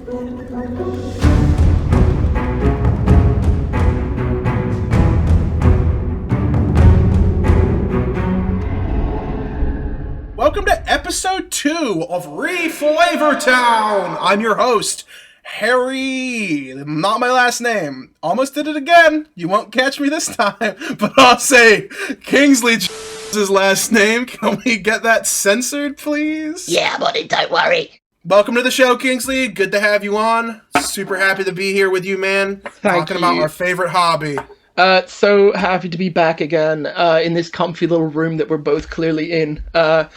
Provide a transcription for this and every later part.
Welcome to episode 2 of Reflavour Town. I'm your host, Harry. Not my last name. Almost did it again. You won't catch me this time, but I'll say Kingsley his last name. Can we get that censored, please? Yeah, buddy, don't worry. Welcome to the show, Kingsley. Good to have you on. Super happy to be here with you, man. Talking about our favorite hobby. So happy to be back again in this comfy little room that we're both clearly in. Yeah,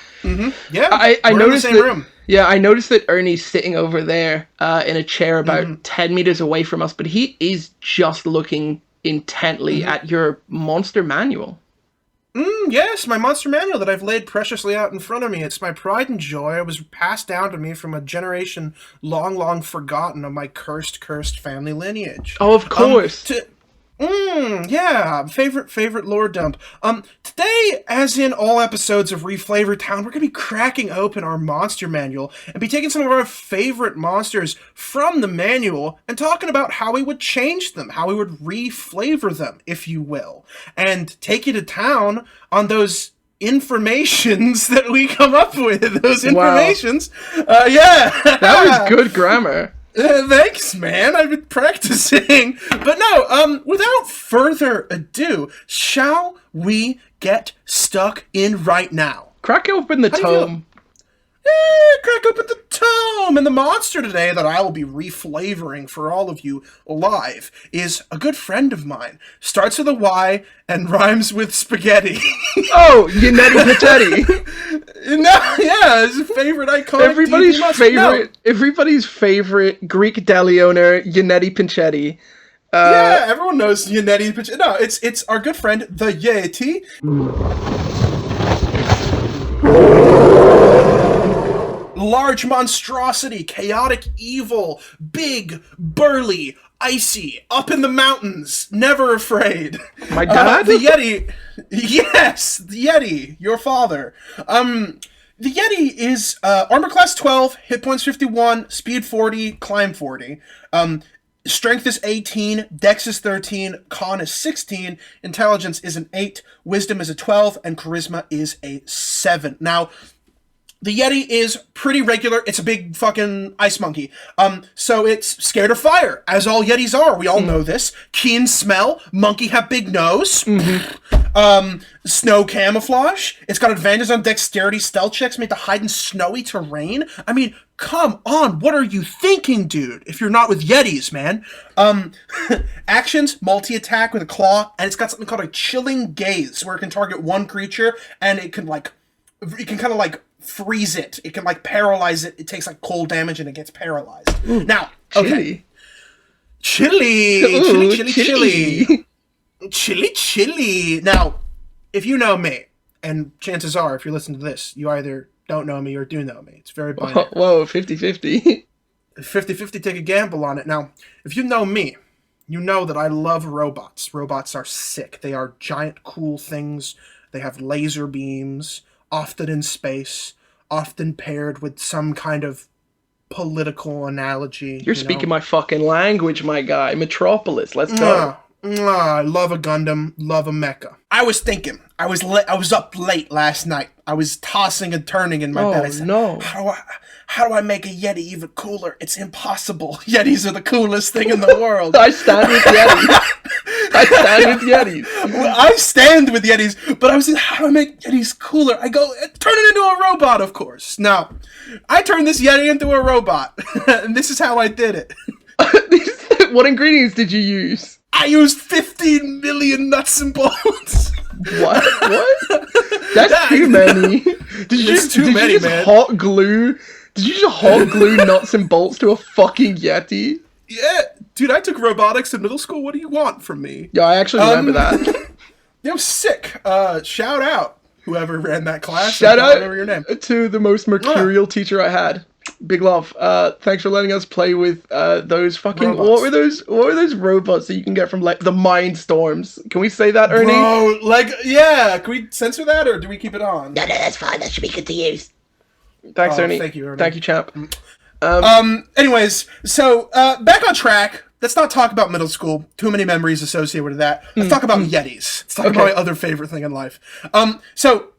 I noticed in the same room. Yeah, I noticed that Ernie's sitting over there in a chair about 10 meters away from us, but he is just looking intently at your monster manual. Yes, my monster manual that I've laid preciously out in front of me. It's my pride and joy. It was passed down to me from a generation long forgotten of my cursed family lineage. Oh, of course. Yeah, favorite lore dump. Today, as in all episodes of Reflavour Town, we're gonna be cracking open our monster manual and be taking some of our favorite monsters from the manual and talking about how we would change them, how we would reflavor them, if you will, and take you to town on those informations that we come up with. Those informations. Wow. Yeah. That was good grammar. Thanks, man. I've been practicing. But no, without further ado, shall we get stuck in right now? Crack open the tome. Crack open the tome! And the monster today that I will be reflavoring for all of you live is a good friend of mine. Starts with a Y and rhymes with spaghetti. Oh, Yeti Pinchetti. No, yeah, his favorite iconic Everybody's favorite Greek deli owner, Yeti Pinchetti. Yeah, everyone knows Yeti Pinchetti. No, it's our good friend, the Yeti. Large monstrosity, chaotic evil, big, burly, icy, up in the mountains, never afraid. My dad? The Yeti. Yes, the Yeti, your father. The Yeti is armor class 12, hit points 51, speed 40, climb 40. Strength is 18, dex is 13, con is 16, intelligence is an 8, wisdom is a 12, and charisma is a 7. Now, the Yeti is pretty regular. It's a big fucking ice monkey. So it's scared of fire, as all Yetis are. We all know this. Keen smell. Monkey have big nose. Snow camouflage. It's got advantage on dexterity stealth checks made to hide in snowy terrain. I mean, come on. What are you thinking, dude? If you're not with Yetis, man. Actions, multi-attack with a claw, and it's got something called a chilling gaze, where it can target one creature, and it can kind of freeze it. It can paralyze it. It takes cold damage and it gets paralyzed. Ooh, now, okay. Chilly. Now, if you know me, and chances are, if you're listening to this, you either don't know me or do know me. It's very binary. Whoa, 50-50. 50-50, take a gamble on it. Now, if you know me, you know that I love robots. Robots are sick. They are giant, cool things. They have laser beams, often in space, often paired with some kind of political analogy. You're speaking my fucking language, my guy. Metropolis, let's go. I love a Gundam, love a mecha. I was thinking, I was up late last night. I was tossing and turning in my bed. I said, no. How do I make a Yeti even cooler? It's impossible. Yetis are the coolest thing in the world. I stand with Yetis. Well, I stand with Yetis, but I was thinking, how do I make Yetis cooler? I go, turn it into a robot, of course. Now, I turned this Yeti into a robot, and this is how I did it. What ingredients did you use? I used 15 million nuts and bolts. What? That's too many. Did you just hot glue? Did you just hot glue nuts and bolts to a fucking Yeti? Yeah, dude, I took robotics in middle school. What do you want from me? Yeah, I actually remember that. It was sick. Shout out whoever ran that class. Shout out your name. To the most mercurial teacher I had. Big love. Thanks for letting us play with those fucking robots. What were those robots that you can get from the Mind Storms? Can we say that, Ernie? Bro, yeah. Can we censor that or do we keep it on? No, that's fine. That should be good to use. Thanks, Ernie. Thank you, Ernie. Thank you, champ. Anyways, so back on track. Let's not talk about middle school. Too many memories associated with that. Let's talk about Yetis. Let's talk about my other favorite thing in life. So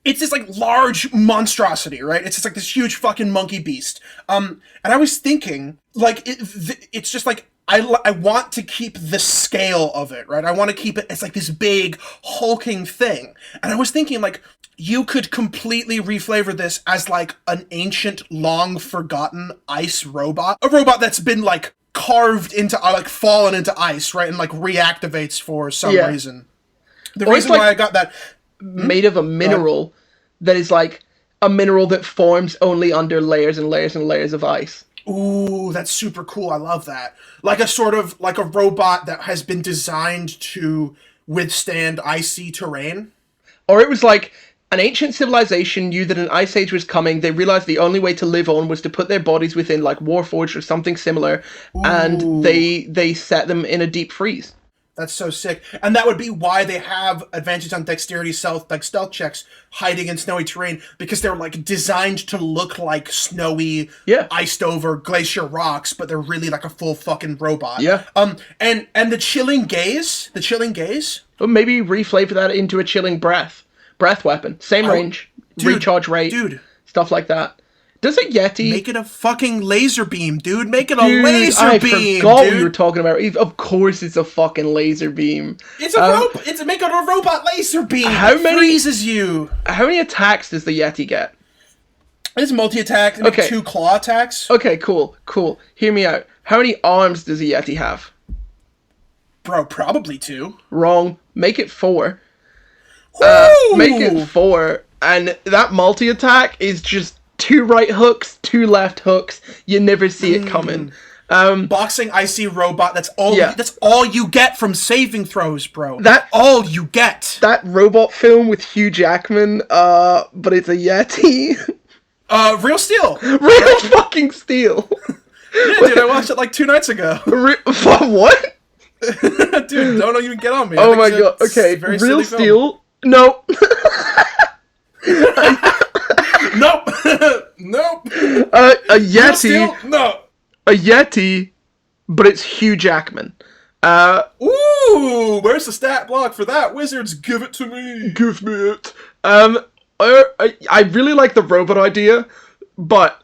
it's this like large monstrosity, right? It's just like this huge fucking monkey beast. And I was thinking, like, it's just like I want to keep the scale of it, right? I want to keep it as like this big hulking thing. And I was thinking, like, you could completely reflavor this as like an ancient, long forgotten ice robot, a robot that's been like carved into, like fallen into ice, right, and like reactivates for some reason. The reason why I got that made of a mineral that is like a mineral that forms only under layers and layers and layers of ice. Ooh, that's super cool. I love that. Like a sort of like a robot that has been designed to withstand icy terrain. Or it was like an ancient civilization knew that an ice age was coming. They realized the only way to live on was to put their bodies within like Warforged or something similar. Ooh. And they set them in a deep freeze. That's so sick. And that would be why they have advantage on dexterity stealth checks hiding in snowy terrain, because they're like designed to look like snowy, iced over glacier rocks, but they're really like a full fucking robot. Yeah. And the chilling gaze. Well, maybe reflavor that into a chilling breath weapon. Same range, recharge rate, stuff like that. Does a Yeti... Make it a fucking laser beam, dude. Make it a laser beam, I forgot what you were talking about. Of course it's a fucking laser beam. It's a robot. Make it a robot laser beam. It freezes you. How many attacks does the Yeti get? It's multi-attack. Okay. 2 claw attacks. Okay, cool. Hear me out. How many arms does a Yeti have? Bro, probably 2. Wrong. Make it 4. Make it 4. And that multi-attack is just 2 right hooks, 2 left hooks. You never see it coming. Boxing icy robot. That's all. That's all you get from saving throws, bro. That's all you get. That robot film with Hugh Jackman. But it's a Yeti. Real Steel. Real fucking Steel. Yeah, dude. I watched it like 2 nights ago. What? Dude, don't even get on me. Oh my god. Okay. Real Steel. Nope. Nope. Nope. A Yeti. No. A Yeti, but it's Hugh Jackman. Ooh, where's the stat block for that? Wizards, give it to me. Give me it. I really like the robot idea, but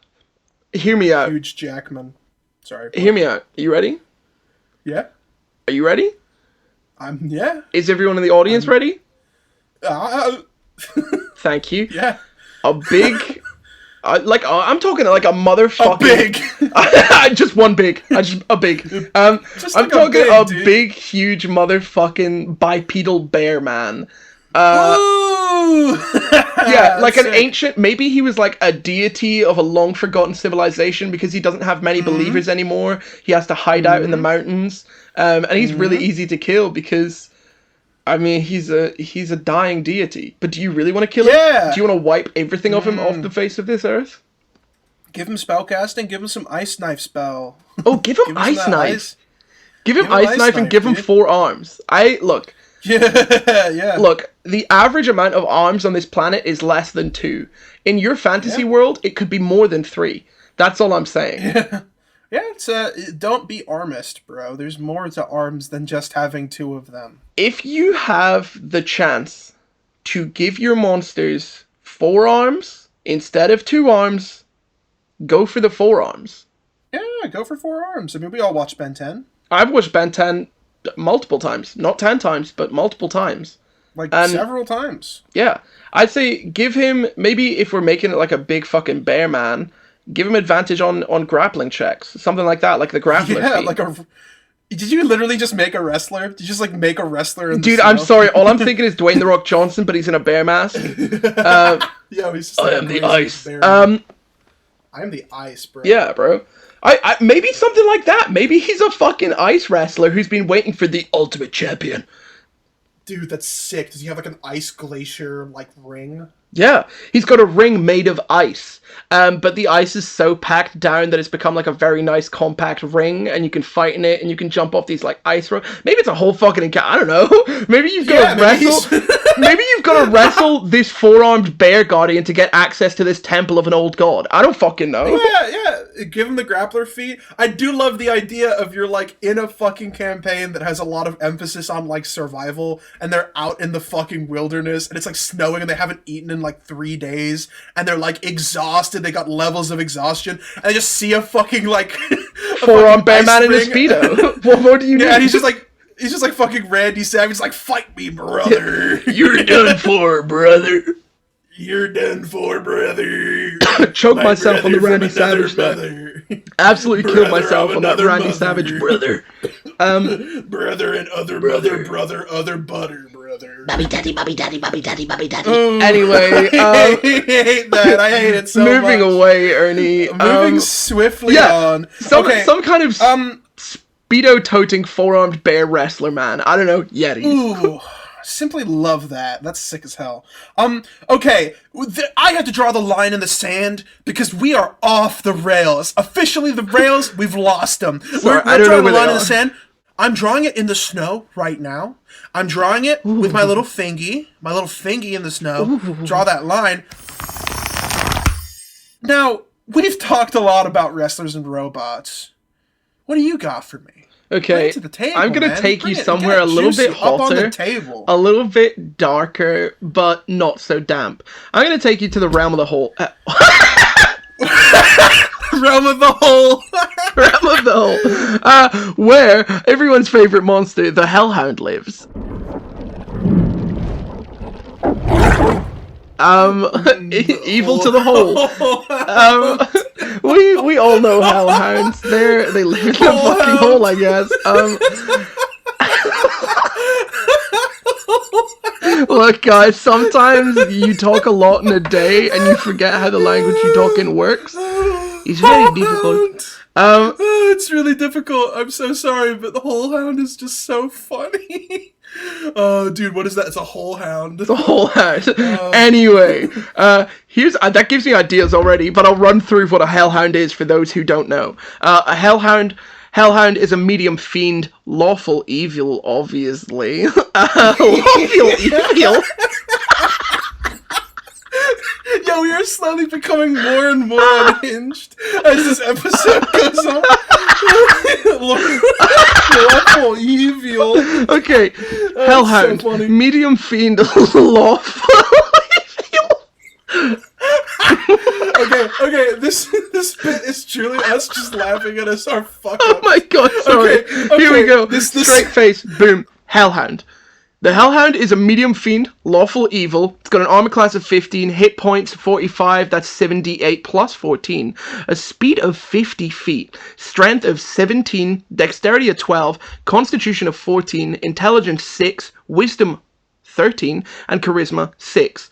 hear me out. Huge Jackman. Sorry. Hear me out. Are you ready? Yeah. Are you ready? Yeah. Is everyone in the audience ready? Thank you. Yeah. A big, I'm talking like a motherfucking... A big! Just one big. A big. I'm talking a big, huge motherfucking bipedal bear man. Ooh! Yeah, like an ancient... Maybe he was like a deity of a long-forgotten civilization because he doesn't have many believers anymore. He has to hide out in the mountains. And he's really easy to kill because... I mean, he's a dying deity. But do you really want to kill him? Do you want to wipe everything of him off the face of this earth? Give him spellcasting. Give him some ice knife spell. Oh, give him ice knife. Give him ice knife and give him 4 arms. Look. Yeah. Look, the average amount of arms on this planet is less than 2. In your fantasy world, it could be more than 3. That's all I'm saying. Yeah, it's don't be armist, bro. There's more to arms than just having 2 of them. If you have the chance to give your monsters 4 arms instead of 2 arms, go for the 4 arms. Yeah, go for 4 arms. I mean, we all watched Ben 10. I've watched Ben 10 multiple times. Not 10 times, but multiple times. Like, several times. Yeah. I'd say give him, maybe if we're making it like a big fucking bear man... Give him advantage on grappling checks. Something like that, like the grappler. Yeah, like a... Did you literally just make a wrestler? Did you just, like, make a wrestler in the Dude, I'm sorry. All I'm thinking is Dwayne "The Rock" Johnson, but he's in a bear mask. Yeah, he's just I am the ice. I am the ice, bro. Yeah, bro. I maybe something like that. Maybe he's a fucking ice wrestler who's been waiting for the ultimate champion. Dude, that's sick. Does he have, like, an ice glacier, like, ring? Yeah, he's got a ring made of ice, but the ice is so packed down that it's become like a very nice compact ring, and you can fight in it, and you can jump off these like ice ropes. Maybe it's a whole fucking I don't know. Maybe you've got to wrestle. Maybe you've got to wrestle this four-armed bear guardian to get access to this temple of an old god. I don't fucking know. Yeah. Give him the grappler feat. I do love the idea of you're like in a fucking campaign that has a lot of emphasis on like survival, and they're out in the fucking wilderness, and it's like snowing, and they haven't eaten in like 3 days, and they're like exhausted. They got levels of exhaustion, and they just see a fucking like four-armed bear man in a Speedo. What more do you need? Yeah, and he's just like fucking Randy Savage, like, fight me, brother. You're done for, brother. You're done for, brother. Choke myself on the Randy Savage brother. Absolutely killed myself on that Randy Savage brother. Brother and other brother, other butter, brother. Bobby daddy. Anyway, I hate that. I hate it so much. Moving away, Ernie. Moving swiftly on. Some kind of Speedo-toting four-armed bear wrestler man. I don't know, Yeti. Ooh, simply love that. That's sick as hell. Okay, I had to draw the line in the sand because we are off the rails. Officially, the rails, we've lost them. Sorry, we're drawing the line in the sand. I'm drawing it in the snow right now. I'm drawing it with my little fingy in the snow. Ooh. Draw that line. Now, we've talked a lot about wrestlers and robots. What do you got for me? Okay, I'm going to take you somewhere a little bit hotter, a little bit darker, but not so damp. I'm going to take you to the realm of the hole. Realm of the hole. Realm of the hole. Where everyone's favorite monster, the Hellhound, lives. Evil to the hole. We all know hellhounds. They live in the fucking hole, I guess. Look, guys, sometimes you talk a lot in a day and you forget how the language you talk in works. It's very difficult. It's really difficult. I'm so sorry, but the whole hound is just so funny. Oh, dude, what is that? It's a whole hound. The whole hound. Anyway, here's that gives me ideas already, but I'll run through what a hellhound is for those who don't know. A hellhound is a medium fiend, lawful evil, obviously. Lawful evil. Yo, we are slowly becoming more and more unhinged as this episode goes on. Lawful evil. Okay, hellhound, so medium fiend, lawful evil. Okay, this bit is truly us just laughing at us our fuck up. Oh my god, sorry. Okay, here we go. Straight face, boom, hellhound. The Hellhound is a medium fiend, lawful evil. It's got an armor class of 15, hit points 45, that's 78 plus 14. A speed of 50 feet, strength of 17, dexterity of 12, constitution of 14, intelligence 6, wisdom 13, and charisma 6.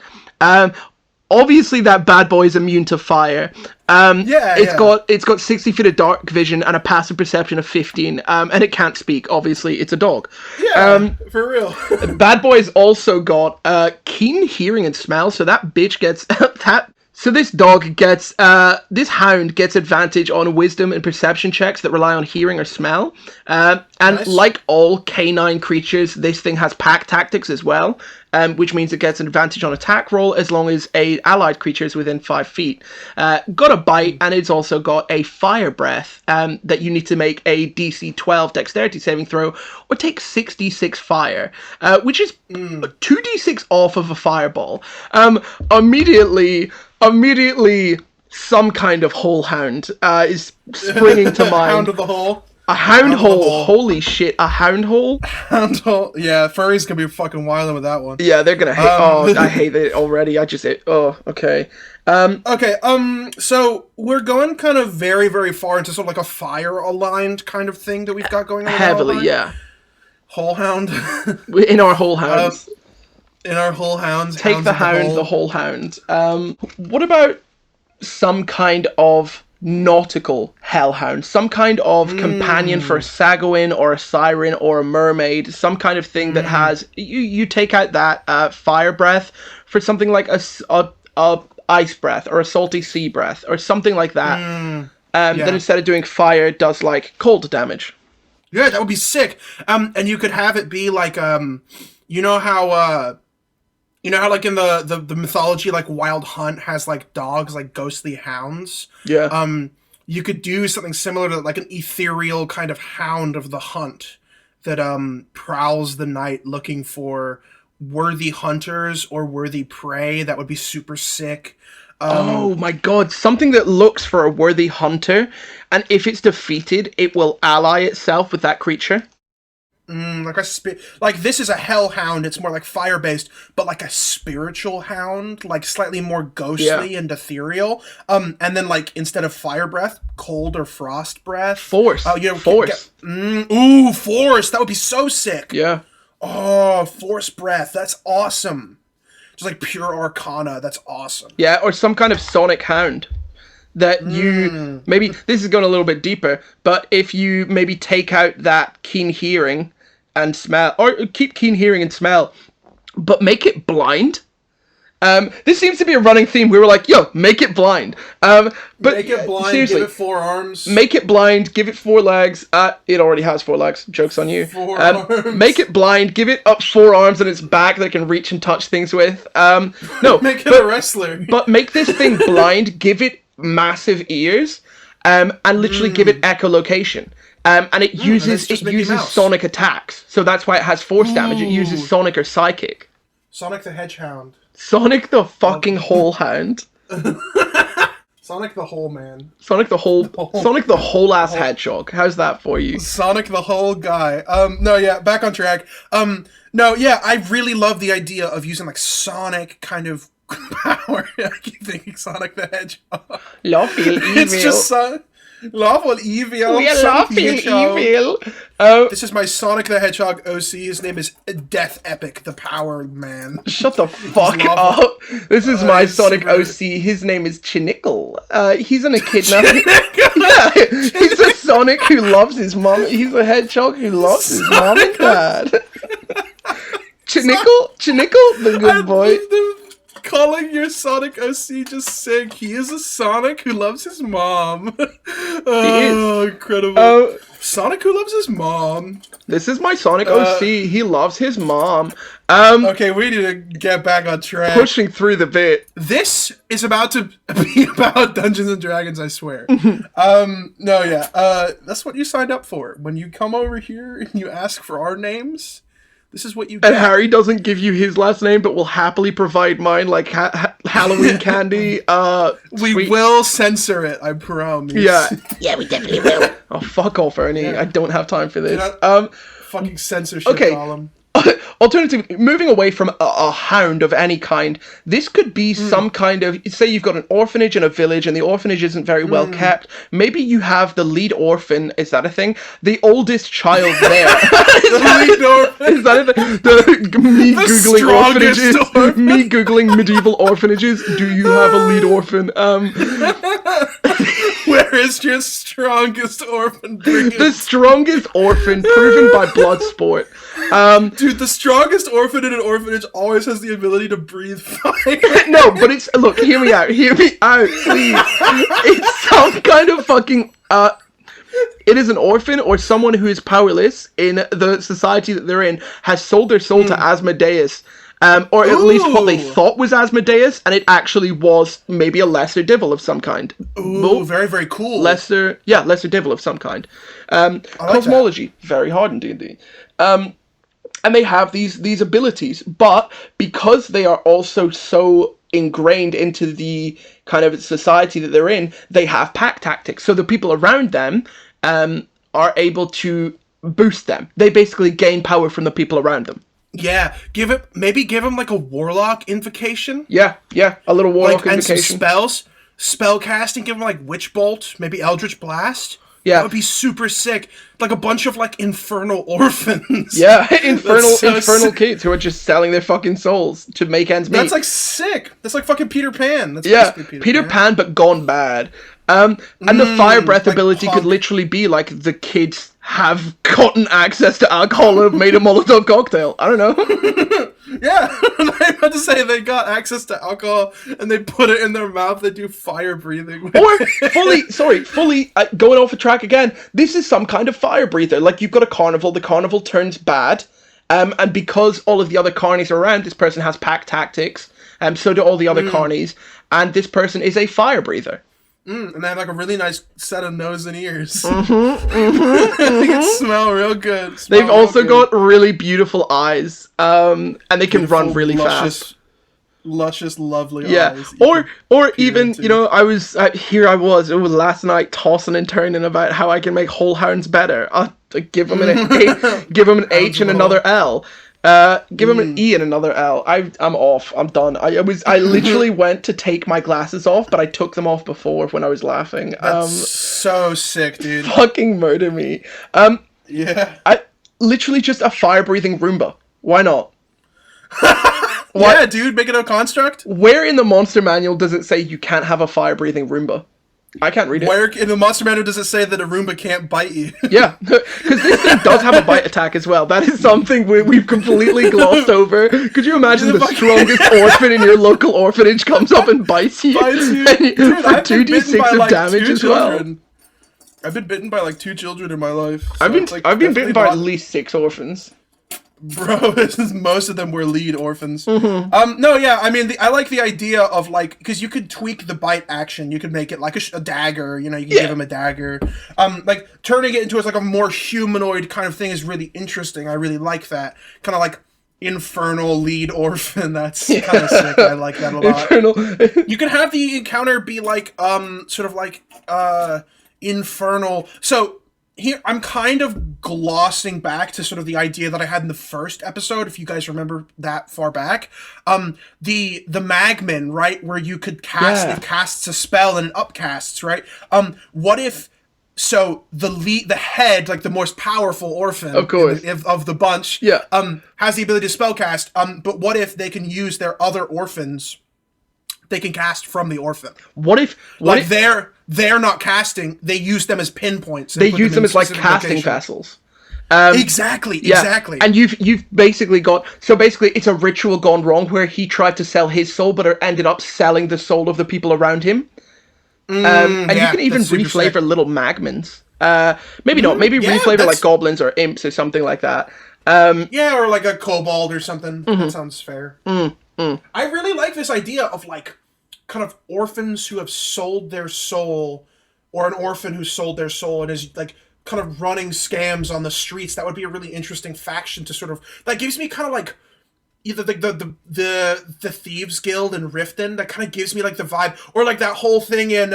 Obviously that bad boy is immune to fire. It's got 60 feet of dark vision and a passive perception of 15, and it can't speak. Obviously, it's a dog. Yeah, for real. Bad boy's also got keen hearing and smell, so that bitch gets that. So this hound gets advantage on wisdom and perception checks that rely on hearing or smell. And nice. Like all canine creatures, this thing has pack tactics as well, which means it gets an advantage on attack roll as long as a allied creature is within 5 feet. Got a bite, and it's also got a fire breath that you need to make a DC 12 dexterity saving throw or take 6d6 fire, which is 2d6 off of a fireball. Immediately, some kind of hole hound is springing to mind. Hound of the hole. A hound hole. Holy shit, a hound hole? Hound hole. Yeah, furry's gonna be fucking wilding with that one. Yeah, they're gonna hate. I hate it already. Okay. So we're going kind of very, very far into sort of like a fire-aligned kind of thing that we've got going on. Heavily, yeah. Whole hound. In our whole hounds. In our whole hounds. Take the hound, the whole hound. What about some kind of nautical hellhound? Some kind of companion for a Sagouin or a siren or a mermaid? Some kind of thing that has... You take out that fire breath for something like a ice breath or a salty sea breath or something like that. That instead of doing fire, does like cold damage. Yeah, that would be sick. And you could have it be like, you know how You know how like in the mythology, like Wild Hunt has like dogs, like ghostly hounds. Yeah. You could do something similar to like an ethereal kind of hound of the hunt that prowls the night looking for worthy hunters or worthy prey. That would be super sick. Oh my god, something that looks for a worthy hunter, and if it's defeated, it will ally itself with that creature. Like this is a hellhound. It's more like fire based, but like a spiritual hound, like slightly more ghostly and ethereal. And then like instead of fire breath, cold or frost breath. Force. Oh, you know, Force. Force. That would be so sick. Yeah. Oh, force breath. That's awesome. Just like pure arcana. That's awesome. Yeah, or some kind of sonic hound. That you maybe this is going a little bit deeper, but if you maybe take out that keen hearing and smell, or keep keen hearing and smell, but make it blind. This seems to be a running theme. We were like, "Yo, make it blind." But make it blind. Seriously, give it 4 arms. Make it blind. Give it 4 legs. It already has 4 legs. Joke's on you. 4 arms. Make it blind. Give it up 4 arms on its back that it can reach and touch things with. No, make it a wrestler. But make this thing blind. Give it massive ears, and literally give it echolocation. And it uses sonic attacks. So that's why it has force damage. It uses sonic or psychic. Sonic the Hedgehog. Sonic the fucking whole hound. Sonic the whole man. Sonic the whole ass hedgehog. How's that for you? Sonic the whole guy. No, yeah, back on track. No, yeah, I really love the idea of using like Sonic kind of power. I keep thinking Sonic the Hedgehog. Lawful evil. It's just lawful evil. We are lawful evil. This is my Sonic the Hedgehog OC. His name is Death Epic, the Power Man. Shut the fuck up. This is my Sonic OC. His name is Chinickle. He's an echidna. Yeah, he's a Sonic who loves his mom. He's a hedgehog who loves his mom and dad. Chinickle, the good boy. Calling your Sonic OC just sick. He is a Sonic who loves his mom. Oh, incredible. Sonic who loves his mom. This is my Sonic OC. He loves his mom. Okay, we need to get back on track. Pushing through the bit. This is about to be about Dungeons and Dragons, I swear. No, yeah. That's what you signed up for. When you come over here and you ask for our names, this is what you get. And Harry doesn't give you his last name, but will happily provide mine, like Halloween candy. We will censor it, I promise. Yeah. Yeah, we definitely will. Oh, fuck off, Ernie. Yeah. I don't have time for this. Fucking censorship column. Alternatively, moving away from a hound of any kind, this could be some kind of, say you've got an orphanage in a village and the orphanage isn't very well kept. Maybe you have the lead orphan, is that a thing? The oldest child there. Lead orphan? Is that a thing? Me Googling medieval orphanages. Do you have a lead orphan? Where is your strongest orphan brigade? The strongest orphan, proven by blood sport. Dude, the strongest orphan in an orphanage always has the ability to breathe fire. No, but it's, look, hear me out, please. It's some kind of fucking, it is an orphan or someone who is powerless in the society that they're in, has sold their soul to Asmodeus. Or at least what they thought was Asmodeus, and it actually was maybe a lesser devil of some kind. Ooh, very, very cool. Lesser devil of some kind. Cosmology, very hard in D&D. And they have these abilities, but because they are also so ingrained into the kind of society that they're in, they have pack tactics. So the people around them are able to boost them. They basically gain power from the people around them. Yeah, give him like a warlock invocation. Yeah, a little warlock invocation. And some spells, spell casting. Give him like witch bolt, maybe eldritch blast. Yeah, that would be super sick. Like a bunch of like infernal orphans. Yeah, infernal kids who are just selling their fucking souls to make ends meet. That's like sick. That's like fucking Peter Pan. That's basically Peter Pan, but gone bad. And the fire breath ability could literally be like the kids have gotten access to alcohol and have made a Molotov cocktail. I don't know. Yeah, I'm about to say they got access to alcohol and they put it in their mouth. They do fire breathing. Or fully going off a track again. This is some kind of fire breather. Like you've got a carnival. The carnival turns bad. And because all of the other carnies are around, this person has pack tactics. So do all the other carnies. And this person is a fire breather. And they have like a really nice set of nose and ears. They can smell real good. They've also got really beautiful eyes. And they can run really fast. Luscious, lovely eyes. Or even, you know, I was last night tossing and turning about how I can make whole hounds better. I'll give them an H and another L. Give him an E and another L. I'm off. I'm done. I literally went to take my glasses off, but I took them off before when I was laughing. That's so sick, dude. Fucking murder me. Yeah. I literally just a fire breathing Roomba. Why not? Yeah, dude, make it a construct. Where in the monster manual does it say you can't have a fire breathing Roomba? I can't read it. Where in the monster manual does it say that a Roomba can't bite you? Yeah, because this thing does have a bite attack as well. That is something we've completely glossed over. Could you imagine the strongest orphan in your local orphanage comes up and bites you? Dude, for 2d6 of damage as well. I've been bitten by like 2 children in my life. So I've been bitten by at least 6 orphans. Bro, most of them were lead orphans. Mm-hmm. No, yeah, I mean, I like the idea of, like, because you could tweak the bite action. You could make it like a dagger, you know, you could give him a dagger. Like, turning it into like a more humanoid kind of thing is really interesting. I really like that. Kind of like infernal lead orphan. That's kind of sick. I like that a lot. Infernal. You can have the encounter be like, sort of like, infernal. So, here, I'm kind of glossing back to sort of the idea that I had in the first episode, if you guys remember that far back. The Magman, right, where you could cast, it casts a spell and it upcasts, right? What if, so the head, like the most powerful orphan of course. Of the bunch, has the ability to spellcast, but what if they can use their other orphans, they can cast from the orphan? What if they're not casting, they use them as pinpoints. They use them as like casting vessels. Exactly. And you've basically got, so basically it's a ritual gone wrong where he tried to sell his soul but ended up selling the soul of the people around him. And you can even reflavor little magmans. Maybe not, maybe reflavor like goblins or imps or something like that. Or like a kobold or something. That sounds fair. I really like this idea of like kind of orphans who have sold their soul, or an orphan who sold their soul and is like kind of running scams on the streets. That would be a really interesting faction to sort of, that gives me kind of like either the Thieves Guild in Riften. That kind of gives me like the vibe, or like that whole thing in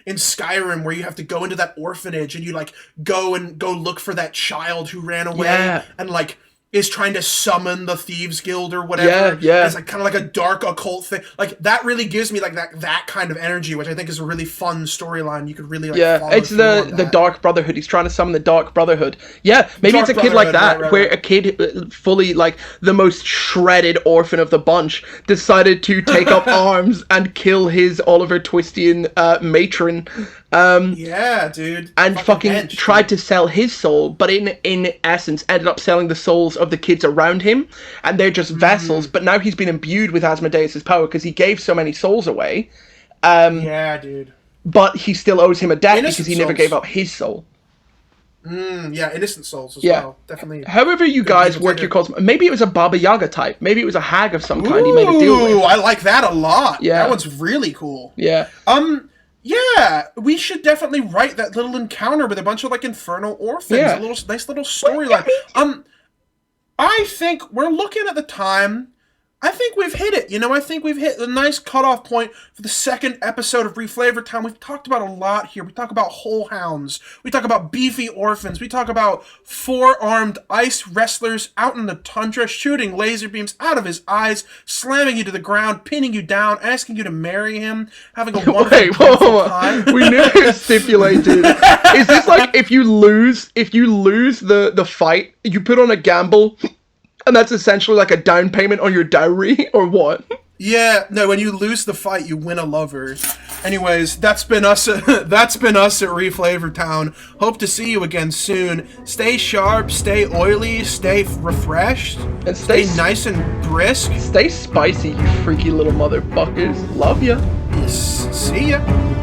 Skyrim where you have to go into that orphanage and you like go look for that child who ran away and like is trying to summon the Thieves Guild or whatever. It's like kind of like a dark occult thing. Like that really gives me like that kind of energy, which I think is a really fun storyline. You could really like follow it's the Dark Brotherhood. He's trying to summon the Dark Brotherhood. Yeah, maybe it's a kid like that, where a kid fully like the most shredded orphan of the bunch decided to take up arms and kill his Oliver Twistian matron. Dude. And fucking tried to sell his soul, but in essence ended up selling the souls of the kids around him, and they're just vessels. But now he's been imbued with Asmodeus' power because he gave so many souls away. Dude. But he still owes him a debt because he never gave up his soul. Innocent souls as well. Definitely. However you guys work your cosmos, maybe it was a Baba Yaga type. Maybe it was a hag of some kind he made a deal with. I like that a lot. Yeah. That one's really cool. Yeah. Yeah, we should definitely write that little encounter with a bunch of like infernal orphans. A nice little storyline. I think we're looking at the time. I think we've hit it. You know, I think we've hit a nice cutoff point for the second episode of Reflavour Town. We've talked about a lot here. We talk about whole hounds. We talk about beefy orphans. We talk about 4-armed ice wrestlers out in the tundra, shooting laser beams out of his eyes, slamming you to the ground, pinning you down, asking you to marry him, having a wonderful time. We never stipulated. Is this like if you lose the fight, you put on a gamble? And that's essentially like a down payment on your dowry, or what? Yeah, no, when you lose the fight, you win a lover. Anyways, that's been us at Reflavour Town. Hope to see you again soon. Stay sharp, stay oily, stay refreshed, and stay nice and brisk. Stay spicy, you freaky little motherfuckers. Love ya. See ya.